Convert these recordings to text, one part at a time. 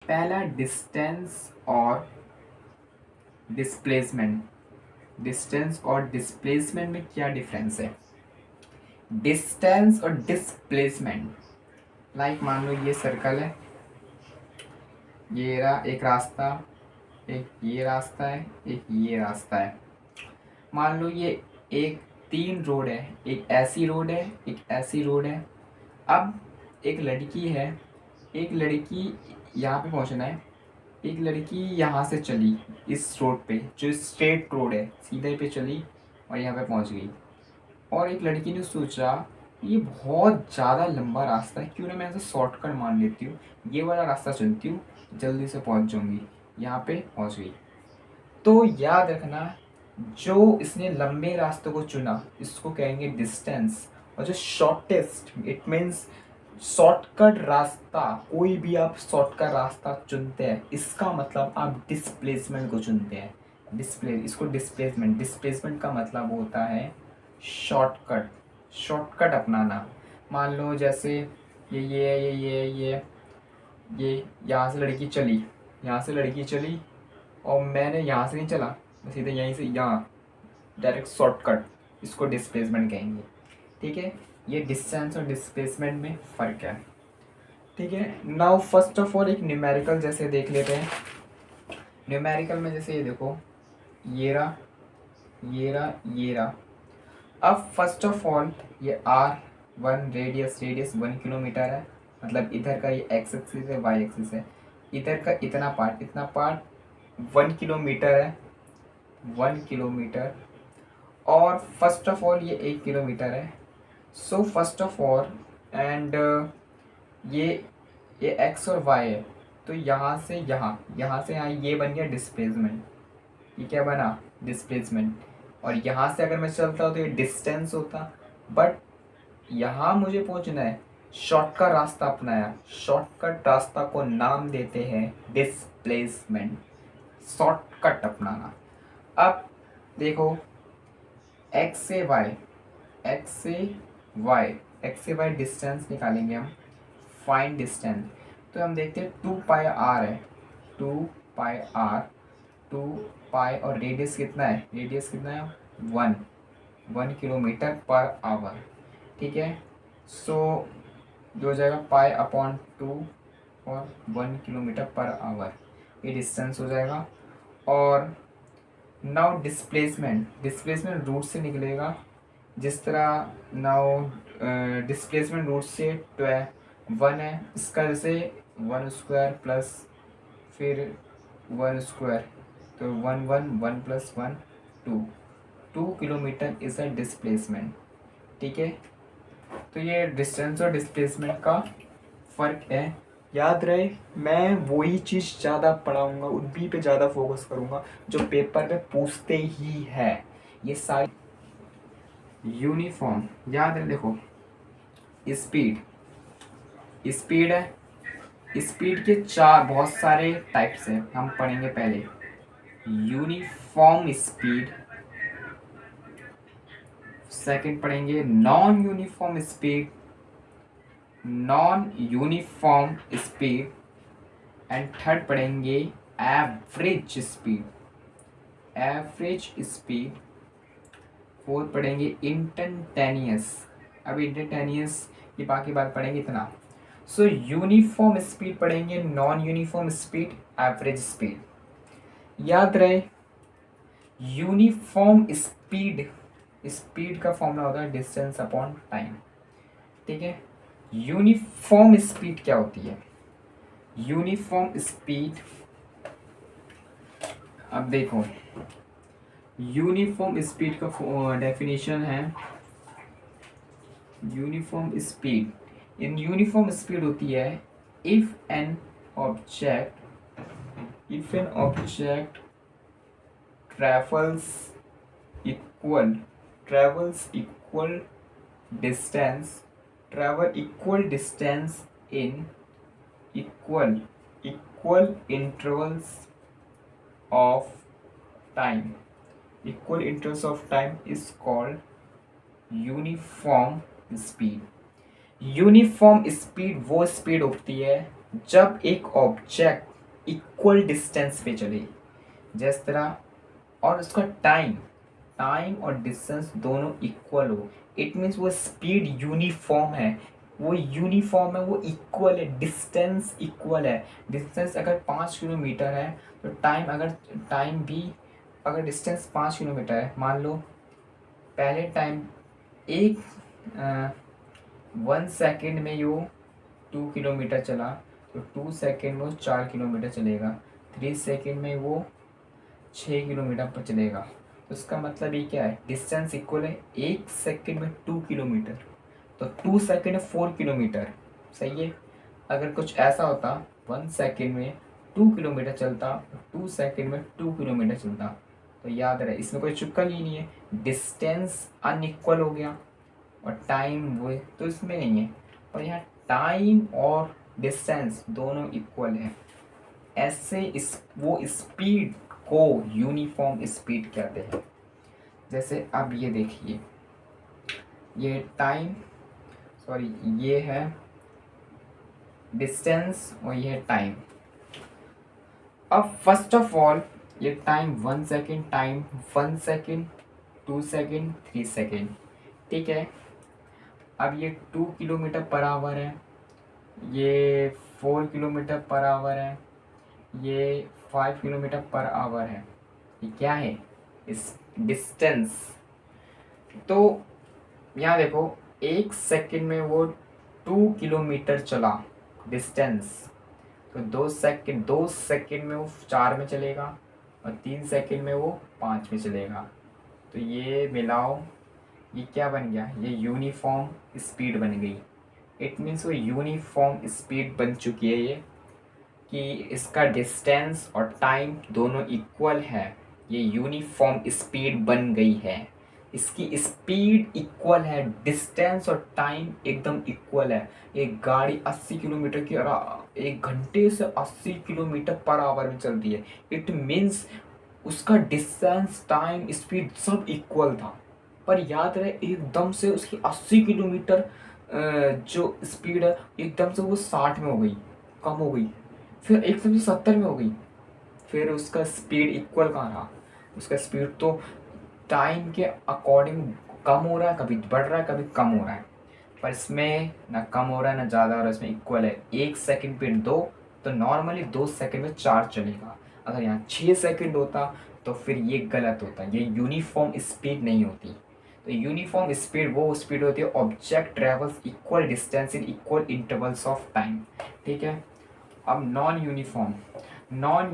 पहला डिस्टेंस और displacement. Distance और डिस्प्लेसमेंट में क्या डिफरेंस है? डिस्टेंस और डिस्प्लेसमेंट, लाइक मान लो ये सर्कल है, ये रहा एक रास्ता, एक ये रास्ता है, एक ये रास्ता है। मान लो ये एक 3 रोड है, एक ऐसी रोड है, एक ऐसी रोड है। अब एक लड़की है, एक लड़की यहाँ पे पहुँचना है, एक लड़की यहाँ से चली इस रोड पे जो स्ट्रेट रोड है, सीधे पे चली और यहाँ पे पहुँच गई। और एक लड़की ने सोचा ये बहुत ज़्यादा लंबा रास्ता है, क्यों ना मैं इसे शॉर्टकट मान लेती हूँ, ये वाला रास्ता चुनती हूँ, जल्दी से पहुँच जाऊँगी। यहाँ पे पहुँच गई। तो याद रखना, जो इसने लंबे रास्तों को चुना इसको कहेंगे डिस्टेंस, और जो शॉर्टेस्ट, इट मीन्स शॉर्टकट रास्ता, कोई भी आप शॉर्टकट रास्ता चुनते हैं इसका मतलब आप डिस्प्लेसमेंट को चुनते हैं। इसको डिस्प्लेसमेंट का मतलब होता है शॉर्टकट, शॉर्टकट अपनाना। मान लो जैसे ये यहाँ से लड़की चली, यहाँ से लड़की चली और मैंने यहाँ से नहीं चला, मैं सीधे यहीं से यहाँ डायरेक्ट शॉर्टकट, इसको डिस्प्लेसमेंट कहेंगे। ठीक है, ये डिस्टेंस और डिस्प्लेसमेंट में फ़र्क है। ठीक है, नाउ फर्स्ट ऑफ ऑल एक न्यूमेरिकल जैसे देख लेते हैं। न्यूमेरिकल में जैसे ये देखो, ये रहा, ये रहा, ये रहा। अब फर्स्ट ऑफ ऑल ये R1 रेडियस 1 किलोमीटर है, मतलब इधर का ये एक्स एक्सिस है, वाई एक्सिस है, इधर का इतना पार्ट 1 किलोमीटर है, 1 किलोमीटर। और फर्स्ट ऑफ ऑल ये 1 किलोमीटर है। So first of all and ये एक्स और वाई है, तो यहाँ से यहाँ, यहाँ से यहाँ, ये बन गया डिस्प्लेसमेंट। ये क्या बना? डिस्प्लेसमेंट। और यहाँ से अगर मैं चलता हूँ तो ये डिस्टेंस होता, बट यहाँ मुझे पहुँचना है, शॉर्टकट रास्ता अपनाया, शॉर्टकट रास्ता को नाम देते हैं डिस्प्लेसमेंट, शॉर्टकट अपनाना। अब देखो एक्स से वाई, एक्स से वाई डिस्टेंस निकालेंगे हम, फाइंड डिस्टेंस। तो हम देखते हैं 2πr है, 2πr, 2π और रेडियस कितना है? रेडियस कितना है? 1 किलोमीटर पर आवर। ठीक है, सो जो हो जाएगा π/2 और 1 किलोमीटर पर आवर, ये डिस्टेंस हो जाएगा। और नाउ डिस्प्लेसमेंट रूट से निकलेगा, जिस तरह नाउ डिस्प्लेसमेंट रूट से 1 है, इसका जैसे 1² प्लस फिर 1², तो 1 plus 1 2 kilometre is a displacement. ठीक है, तो ये डिस्टेंस और डिस्प्लेसमेंट का फ़र्क है। याद रहे, मैं वही चीज़ ज़्यादा पढ़ाऊँगा, उन्हीं पे ज़्यादा फोकस करूँगा जो पेपर में पूछते ही है। ये सारी यूनिफॉर्म याद है। देखो स्पीड है, स्पीड के बहुत सारे टाइप्स हैं, हम पढ़ेंगे पहले यूनिफॉर्म स्पीड, सेकंड पढ़ेंगे non uniform speed, and third पढ़ेंगे एवरेज स्पीड, फोर्थ पढ़ेंगे इंस्टैन्टेनियस। अब इंस्टैन्टेनियस की बाकी बात पढ़ेंगे इतना। सो यूनिफॉर्म स्पीड पढ़ेंगे, non uniform speed, average speed. याद रहे यूनिफॉर्म स्पीड का फॉर्मूला होता है डिस्टेंस अपॉन टाइम। ठीक है, यूनिफॉर्म स्पीड क्या होती है? यूनिफॉर्म स्पीड, अब देखो यूनिफॉर्म स्पीड का डेफिनेशन है, uniform speed, in uniform speed होती है if an object travels equal distance in equal intervals of time. Equal intervals of time is called uniform speed. Uniform speed वो speed होती है जब एक ऑब्जेक्ट इक्वल डिस्टेंस पे चले, जिस तरह, और उसका टाइम टाइम और डिस्टेंस दोनों इक्वल हो। इट मीन्स वो स्पीड यूनिफॉर्म है, वो यूनिफॉर्म है, वो इक्वल है, डिस्टेंस इक्वल है। डिस्टेंस अगर 5 किलोमीटर है तो टाइम भी, अगर डिस्टेंस 5 किलोमीटर है, मान लो पहले टाइम एक 1 सेकेंड में यो 2 किलोमीटर चला, तो 2 सेकेंड में वो 4 किलोमीटर चलेगा, 3 सेकेंड में वो 6 किलोमीटर पर चलेगा। तो उसका मतलब ये क्या है, डिस्टेंस इक्वल है, 1 सेकेंड में 2 किलोमीटर, तो 2 सेकेंड में 4 किलोमीटर। सही है। अगर कुछ ऐसा होता 1 सेकेंड में 2 किलोमीटर चलता, 2 सेकेंड में 2 किलोमीटर चलता, तो याद रहे इसमें कोई चुक्कल ही नहीं है, डिस्टेंस अनइक्वल हो गया और टाइम वो तो इसमें नहीं है। और यहाँ टाइम और डिस्टेंस दोनों इक्वल है, ऐसे वो स्पीड को यूनिफॉर्म स्पीड कहते हैं। जैसे अब ये देखिए, ये टाइम, सॉरी ये है डिस्टेंस और ये है टाइम। अब फर्स्ट ऑफ ऑल ये time 1 second, time 1 second, 2 second, 3 second, ठीक है। अब ये 2 किलोमीटर पर आवर है, ये 4 किलोमीटर पर आवर है, ये 5 किलोमीटर पर आवर है। ये क्या है, इस डिस्टेंस। तो यहाँ देखो 1 सेकेंड में वो 2 किलोमीटर चला डिस्टेंस, तो 2 सेकेंड में वो 4 में चलेगा और 3 सेकेंड में वो 5 में चलेगा। तो ये मिलाओ, ये क्या बन गया, ये यूनिफॉर्म स्पीड बन गई। इट मीन्स वो यूनिफॉर्म स्पीड बन चुकी है ये, कि इसका डिस्टेंस और टाइम दोनों इक्वल है, ये यूनिफॉर्म स्पीड बन गई है। इसकी स्पीड इक्वल है, डिस्टेंस और टाइम एकदम इक्वल है। एक गाड़ी 80 किलोमीटर की 1 घंटे से 80 किलोमीटर पर आवर में चलती है। इट मीन्स उसका डिस्टेंस, टाइम, स्पीड सब इक्वल था। पर याद रहे एकदम से उसकी 80 किलोमीटर जो स्पीड है एकदम से वो 60 में हो गई, कम हो गई, फिर एकदम से 70 में हो गई। फिर उसका स्पीड इक्वल कहाँ रहा, उसका स्पीड तो टाइम के अकॉर्डिंग कम हो रहा है, कभी बढ़ रहा है, कभी कम हो रहा है। पर इसमें ना कम हो रहा है ना ज़्यादा हो रहा है, इसमें इक्वल है। 1 सेकेंड पे 2, तो नॉर्मली 2 सेकेंड में 4 चलेगा। अगर यहाँ 6 सेकेंड होता तो फिर ये गलत होता, ये यूनिफॉर्म स्पीड नहीं होती। तो यूनिफॉर्म स्पीड वो स्पीड होती है, object travels equal distance in equal intervals of time, ठीक है। अब नॉन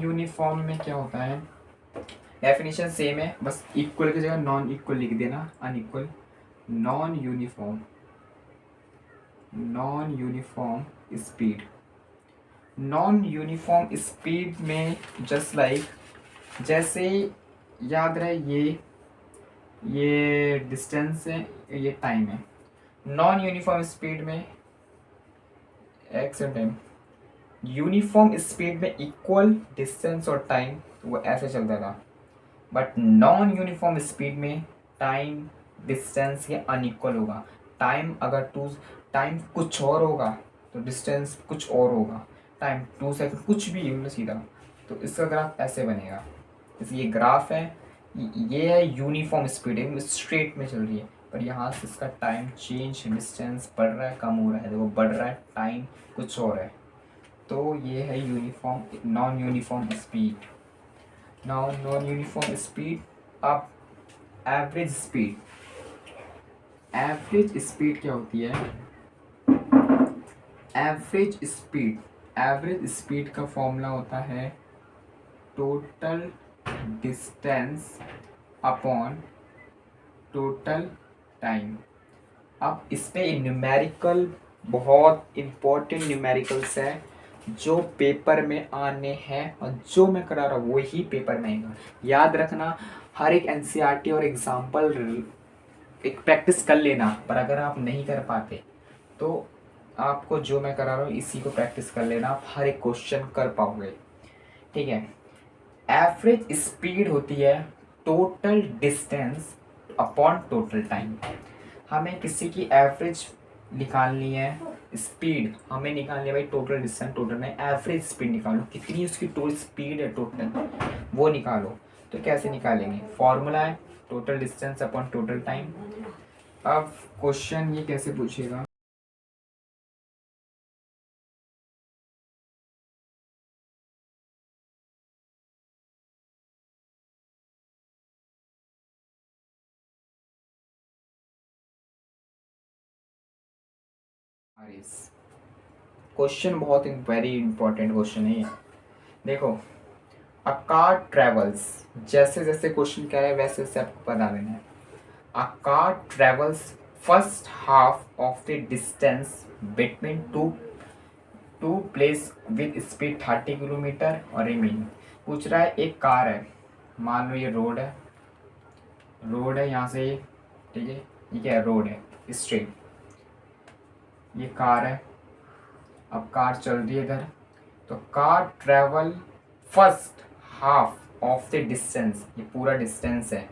यूनिफॉर्म में क्या होता है, डेफिनेशन सेम है, बस इक्वल की जगह नॉन इक्वल लिख देना, unequal. Non uniform speed, non uniform speed में जस्ट लाइक, जैसे याद रहे ये डिस्टेंस है, ये टाइम है। नॉन यूनिफॉर्म स्पीड में एक्स टाइम, यूनिफॉर्म स्पीड में इक्वल डिस्टेंस और टाइम, वो ऐसे चलता था। बट नॉन यूनिफॉर्म स्पीड में टाइम डिस्टेंस ये अनइक्वल होगा। टाइम कुछ और होगा तो डिस्टेंस कुछ और होगा। टाइम 2 सेकेंड कुछ भी मतलब सीधा, तो इसका ग्राफ ऐसे बनेगा। जैसे ये ग्राफ है, ये है यूनिफॉर्म स्पीड, है स्ट्रेट में चल रही है, पर यहाँ से इसका टाइम चेंज, डिस्टेंस बढ़ रहा है, कम हो रहा है, देखो बढ़ रहा है, टाइम कुछ और है। तो ये है non uniform speed. Non uniform speed. अब एवरेज स्पीड क्या होती है, एवरेज स्पीड का फॉर्मूला होता है total distance upon total time. अब इस पे न्यूमेरिकल, बहुत इम्पोर्टेंट न्यूमेरिकल्स है जो पेपर में आने हैं, और जो मैं करा रहा हूँ वही पेपर में आएगा। याद रखना, हर एक एनसीईआरटी और एग्जाम्पल एक प्रैक्टिस कर लेना, पर अगर आप नहीं कर पाते तो आपको जो मैं करा रहा हूँ इसी को प्रैक्टिस कर लेना, आप हर एक क्वेश्चन कर पाओगे, ठीक है। एवरेज स्पीड होती है total distance upon total time. हमें किसी की एवरेज निकालनी है स्पीड हमें निकालनी है भाई, टोटल डिस्टेंस टोटल नहीं, एवरेज स्पीड निकालो, कितनी उसकी टोटल स्पीड है टोटल वो निकालो। तो कैसे निकालेंगे, फॉर्मूला है total distance upon total time. अब क्वेश्चन ये कैसे पूछेगा, क्वेश्चन बहुत वेरी इंपॉर्टेंट क्वेश्चन है ये। देखो, अ कार ट्रेवल्स, जैसे जैसे क्वेश्चन कह रहा है वैसे वैसे आपको बता देना है। A car travels first half of the distance between two place with speed 30 kilometre और रिमेनिंग। पूछ रहा है एक कार है, मान लो ये रोड है यहाँ से, ठीक है, ये क्या है, रोड है स्ट्रेट, ये कार है, अब कार चल रही है इधर, तो car travel first half of the distance, ये पूरा डिस्टेंस है,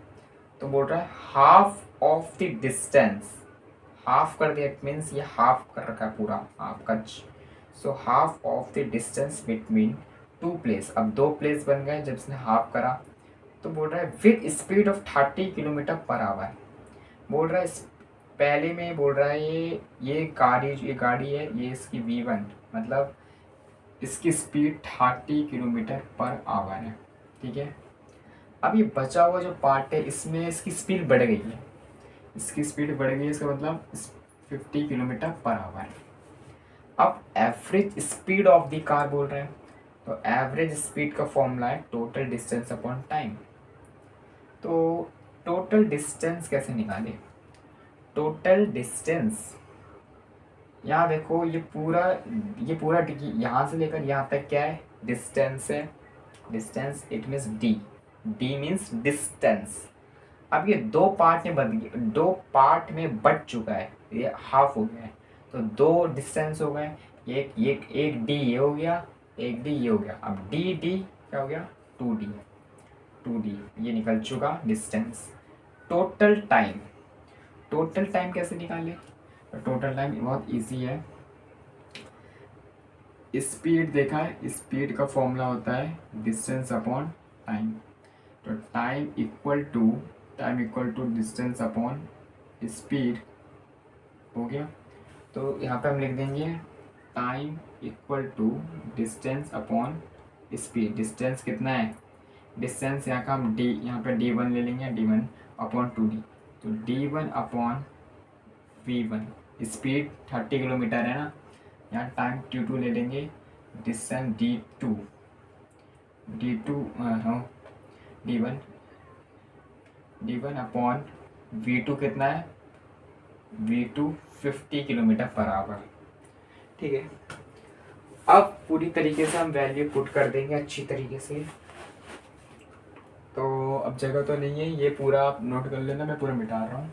तो बोल रहा है half of the distance, half कर दिया, इट मीन्स ये हाफ कर रखा है पूरा, हाफ का, so half of the distance between two place, अब दो प्लेस बन गए जब इसने हाफ करा, तो बोल रहा है with speed of 30 kilometre per our. बोल रहा है पहले में बोल रहा है ये गाड़ी है, ये इसकी V1, मतलब इसकी स्पीड 30 किलोमीटर पर आवर है, ठीक है। अब ये बचा हुआ जो पार्ट है इसमें इसकी स्पीड बढ़ गई है, इसकी स्पीड बढ़ गई है, इसका मतलब 50 किलोमीटर पर आवर। अब average speed of the car बोल रहे हैं, तो एवरेज स्पीड का फॉर्मूला है टोटल डिस्टेंस अपॉन टाइम। तो टोटल डिस्टेंस कैसे निकाले, टोटल डिस्टेंस, यहाँ देखो ये पूरा यहाँ से लेकर यहाँ तक क्या है, डिस्टेंस है, distance it means D means distance. अब ये दो पार्ट में बट चुका है, ये हाफ हो गया है, तो दो डिस्टेंस हो गए, एक डी ये हो गया, एक डी ये हो गया, अब डी डी क्या हो गया, 2D ये निकल चुका डिस्टेंस। टोटल टाइम कैसे निकाले, तो टोटल टाइम बहुत इजी है, स्पीड देखा है, स्पीड का फॉर्मूला होता है डिस्टेंस अपॉन टाइम, तो time equal to distance upon speed हो गया। तो यहाँ पे हम लिख देंगे time equal to distance upon speed, distance कितना है, डिस्टेंस यहाँ का हम यहाँ पे D1 ले लेंगे, D1 अपॉन 2D, तो D1 upon V1, speed 30 kilometre है ना, यहाँ टाइम T2 ले लेंगे, distance D2 D1 upon V2 कितना है, V2 50 किलोमीटर पर आवर, ठीक है। अब पूरी तरीके से हम वैल्यू पुट कर देंगे अच्छी तरीके से, तो अब जगह तो नहीं है, ये पूरा आप नोट कर लेना, मैं पूरा मिटा रहा हूँ,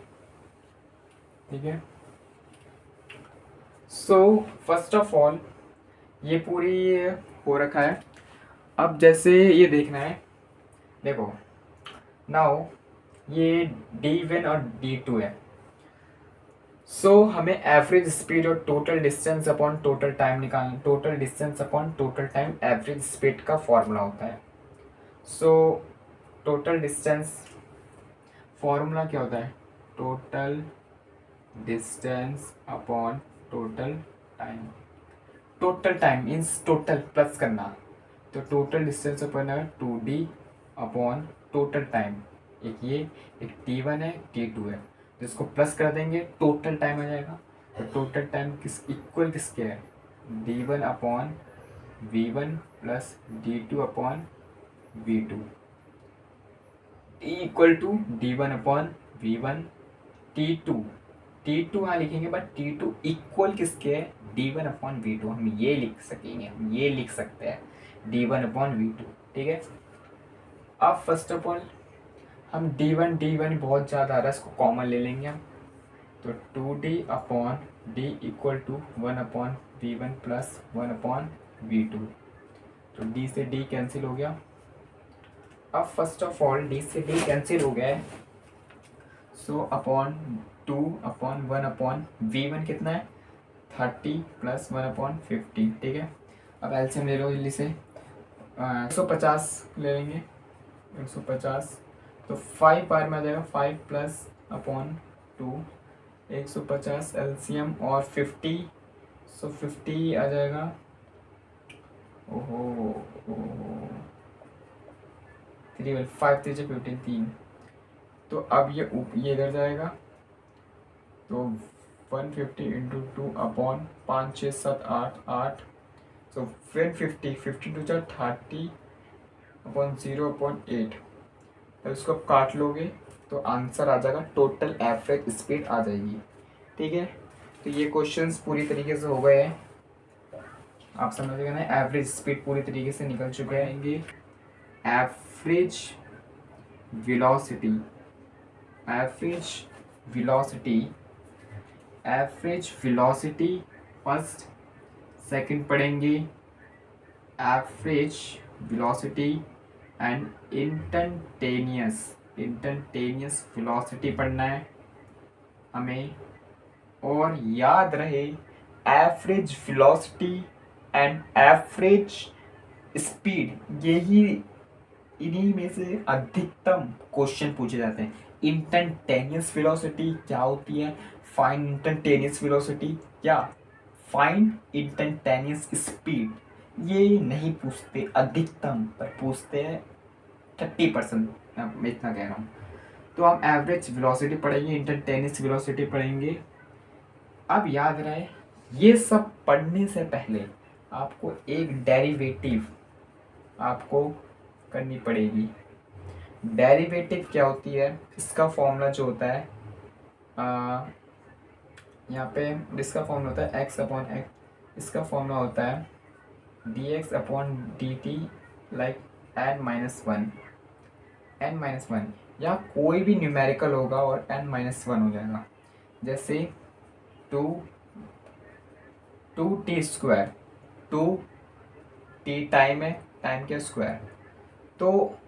ठीक है। सो फर्स्ट ऑफ ऑल ये पूरी हो रखा है, अब जैसे ये देखना है, देखो नाउ ये D1 और D2 है, सो हमें एवरेज स्पीड और total distance upon total time निकालना, total distance upon total time average speed का फॉर्मूला होता है। सो टोटल डिस्टेंस फॉर्मूला क्या होता है, total distance upon total time means total plus करना, तो total distance upon 2D upon total time, एक T1 है T2 है, तो इसको प्लस कर देंगे टोटल टाइम आ जाएगा, तो टोटल टाइम किसके है, D1 upon V1 plus D2 upon V2 equal to D1 upon V1 T2 हाँ लिखेंगे, बट T2 इक्वल किसके है, D1 अपॉन V2, हम ये लिख सकते हैं D1 अपॉन V2, ठीक है। अब फर्स्ट ऑफ ऑल हम D1 बहुत ज़्यादा आ रहा है, इसको कॉमन ले लेंगे हम, तो 2D upon D equal to 1 upon V1 plus 1 upon V2, तो D से D कैंसिल हो गया। अब फर्स्ट ऑफ ऑल D से D कैंसिल हो गया है, so upon 2 upon 1 upon V1 कितना है 30 प्लस 1/50, ठीक है। अब एलसीएम ले लो जल्दी से, 150 ले लेंगे, 150, तो 5 बार में आ जाएगा 5 प्लस अपॉन 2, 150 एलसीएम और 50, सो 50 आ जाएगा, ओहो ओहो 3 5 3 15 3, तो अब ये इधर जाएगा, तो 150 इंटू 2 अपॉन 5 6 7 8 8, सो फिर 50 टू 30 अपॉन 0/8, तो इसको आप काट लोगे तो आंसर आ जाएगा, टोटल एवरेज स्पीड आ जाएगी, ठीक है। तो ये क्वेश्चंस पूरी तरीके से हो गए हैं, आप समझ गए ना, एवरेज स्पीड पूरी तरीके से निकल चुके हैं। Average velocity, average velocity, average velocity first, second पढ़ेंगे average velocity and instantaneous velocity पढ़ना है हमें, और याद रहे average velocity and average speed, यही इन्हीं में से अधिकतम क्वेश्चन पूछे जाते हैं। इंस्टैन्टेनियस वेलोसिटी क्या होती है, फाइंड इंस्टैन्टेनियस वेलोसिटी, क्या फाइंड इंस्टैन्टेनियस स्पीड, ये नहीं पूछते अधिकतम, पर पूछते हैं 30%, मैं इतना कह रहा हूँ। तो हम एवरेज वेलोसिटी पढ़ेंगे, इंस्टैन्टेनियस वेलोसिटी पढ़ेंगे। अब याद रहे, ये सब पढ़ने से पहले आपको एक डेरिवेटिव आपको करनी पड़ेगी। डेरिवेटिव क्या होती है, इसका फॉर्मूला जो होता है, यहाँ पे इसका फॉर्मूला होता है x/x, इसका फॉर्मूला होता है dx/dt लाइक n-1 या कोई भी न्यूमेरिकल होगा और n-1 हो जाएगा, जैसे 2t², 2t टाइम है, टाइम के स्क्वायर, तो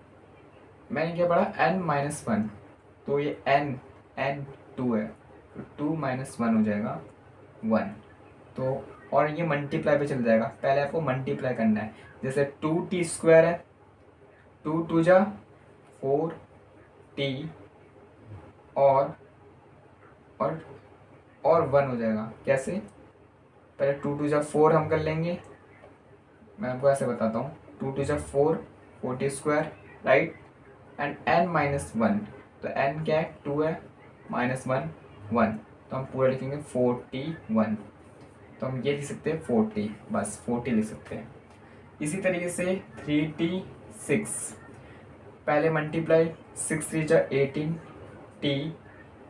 मैंने क्या पढ़ा n-1, तो ये n2 है, तो 2 - 1 हो जाएगा 1, तो और ये मल्टीप्लाई पे चल जाएगा, पहले आपको मल्टीप्लाई करना है, जैसे 2t² है, 2 2 जा 4t और 1 हो जाएगा, कैसे, पहले 2 2 जा 4 हम कर लेंगे, मैं आपको ऐसे बताता हूँ, 2 2 जा 4, 4t², राइट, एंड n-1, तो n क्या है, 2 है, -1 1, तो हम पूरा लिखेंगे 41, तो हम ये लिख सकते हैं 40, बस 40 लिख सकते हैं। इसी तरीके से 3t6, पहले मल्टीप्लाई 6 3 जा 18t,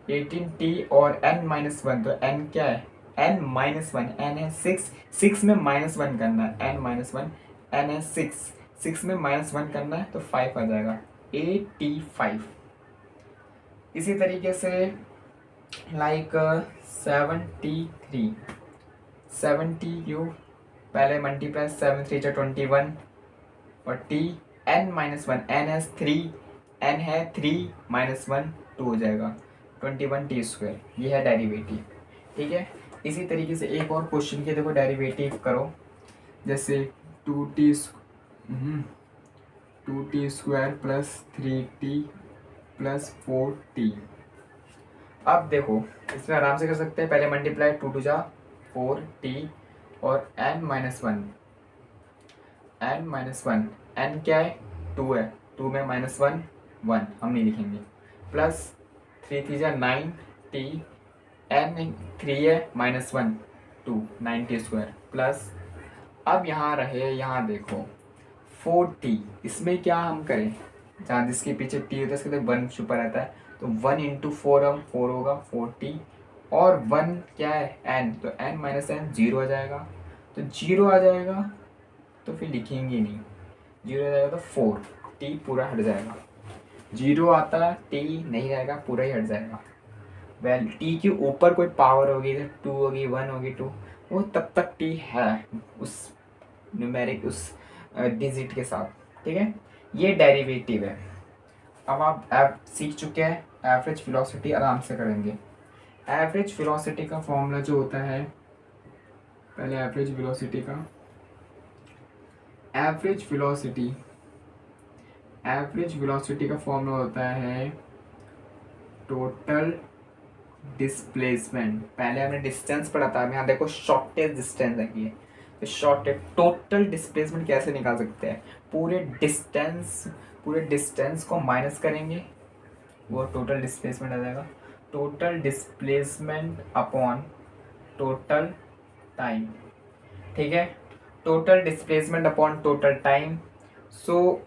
18t और n-1, तो n क्या है, n-1, n है 6, 6 में -1 करना है, n-1, n है 6, 6 में -1 करना है, तो 5 आ जाएगा, 85। इसी तरीके से लाइक 73, पहले मल्टीप्लाई 7 3 जा 21 और t n-1, n है 3, n है 3 -1 2 हो जाएगा, 21t², ये है डेरिवेटिव, ठीक है। इसी तरीके से एक और क्वेश्चन के देखो डेरिवेटिव करो, जैसे 2t² plus 3t plus 4t, अब देखो इसमें आराम से कर सकते हैं, पहले मल्टीप्लाई 2 2 जा 4t और n-1, n क्या है, 2 है, 2 में -1 1 हम नहीं लिखेंगे, प्लस 3 3 जा 9t, n 3 है, -1 2, 9t², प्लस अब यहाँ रहे, यहाँ देखो 4t, इसमें क्या हम करें, जहाँ जिसके पीछे t होता है इसके तो 1 छुपा रहता है, तो 1 × 4 हम 4 होगा 4t, और 1 क्या है n, तो n-n 0 आ जाएगा, तो 0 आ जाएगा तो फिर लिखेंगे नहीं, 0 आ जाएगा तो 4t पूरा हट जाएगा, 0 आता है t नहीं रहेगा, पूरा ही हट जाएगा। वेल t के ऊपर कोई पावर होगी, 2 होगी 1 होगी 2, वो तब तक t है उस न्यूमेरिक उस डिजिट के साथ, ठीक है। ये डेरिवेटिव है। अब आप सीख चुके हैं, एवरेज वेलोसिटी आराम से करेंगे। एवरेज वेलोसिटी का फॉर्मूला जो होता है पहले एवरेज वेलोसिटी का, एवरेज वेलोसिटी का फॉर्मूला होता है टोटल डिस्प्लेसमेंट। पहले हमने डिस्टेंस पढ़ा था, यहाँ देखो शॉर्टेस्ट डिस्टेंस है ये, तो शॉर्टेस्ट टोटल डिस्प्लेसमेंट कैसे निकाल सकते हैं, पूरे डिस्टेंस को माइनस करेंगे, वो टोटल डिस्प्लेसमेंट आ जाएगा। Total displacement upon total time, ठीक है, total displacement upon total time. So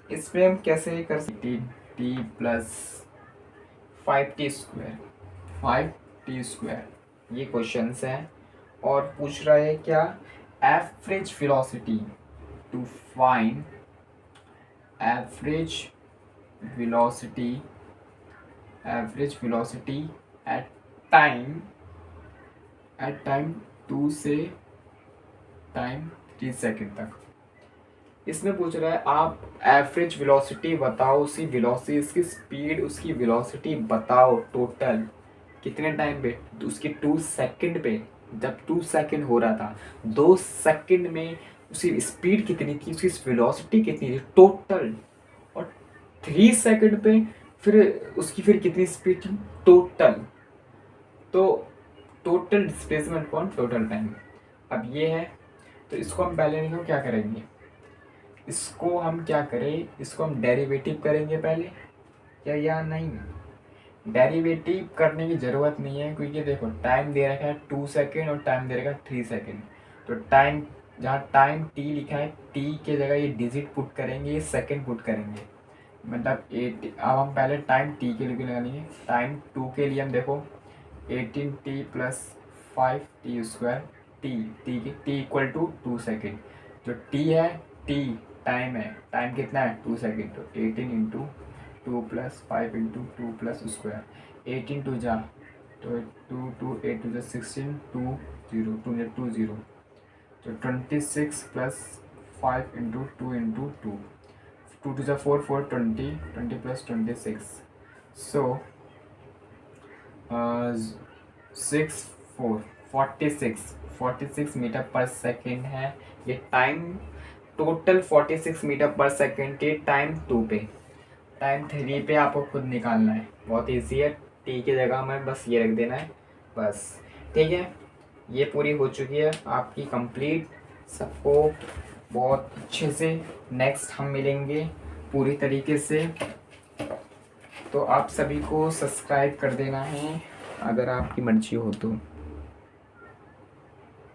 इसमें हम कैसे कर सकते, टी प्लस 5t², 5t², ये क्वेश्चंस हैं। और पूछ रहा है क्या, average velocity, to find average velocity at time 2 से टाइम 3 सेकेंड तक। इसमें पूछ रहा है आप एवरेज वेलोसिटी बताओ, उसकी वेलोसिटी, उसकी स्पीड, उसकी वेलोसिटी बताओ टोटल कितने टाइम पे, तो उसकी 2 सेकंड पे, जब 2 सेकंड हो रहा था, 2 सेकंड में उसकी स्पीड कितनी थी, उसकी वेलोसिटी कितनी थी टोटल, और 3 सेकंड पे फिर उसकी फिर कितनी स्पीड थी टोटल। तो total displacement upon total time. अब ये है, तो इसको हम पहले देखो क्या करेंगे, इसको हम डेरिवेटिव करेंगे पहले, या नहीं, डेरिवेटिव करने की ज़रूरत नहीं है, क्योंकि देखो टाइम दे रखा है 2 सेकेंड और टाइम दे रखा है 3 सेकेंड। तो टाइम, जहाँ टाइम टी लिखा है, टी के जगह ये डिजिट पुट करेंगे, ये सेकेंड पुट करेंगे, मतलब 8। अब हम पहले टाइम टी के लिए लगा लेंगे, टाइम 2 के लिए हम देखो 18t plus 5t², t equal to 2 second. जो टी है, टी टाइम है, टाइम कितना है 2 सेकेंड, तो 18 into 2 plus 5 into 2 plus square, 18 two जा तो 2 2 8 टू जा 16, 2 0 2 जा 2 0, तो 26 प्लस 5 इंटू 2 इंटू 2 2 टू जा 4 4 20 20 प्लस 26, सो 6 4 46 मीटर पर सेकेंड है ये टाइम, टोटल 46 मीटर पर सेकेंड के टाइम 2 पे। टाइम 3 पे आपको खुद निकालना है, बहुत ईजी है, टी की जगह में बस ये रख देना है बस, ठीक है। ये पूरी हो चुकी है आपकी कंप्लीट, सबको बहुत अच्छे से नेक्स्ट हम मिलेंगे पूरी तरीके से। तो आप सभी को सब्सक्राइब कर देना है अगर आपकी मर्जी हो तो।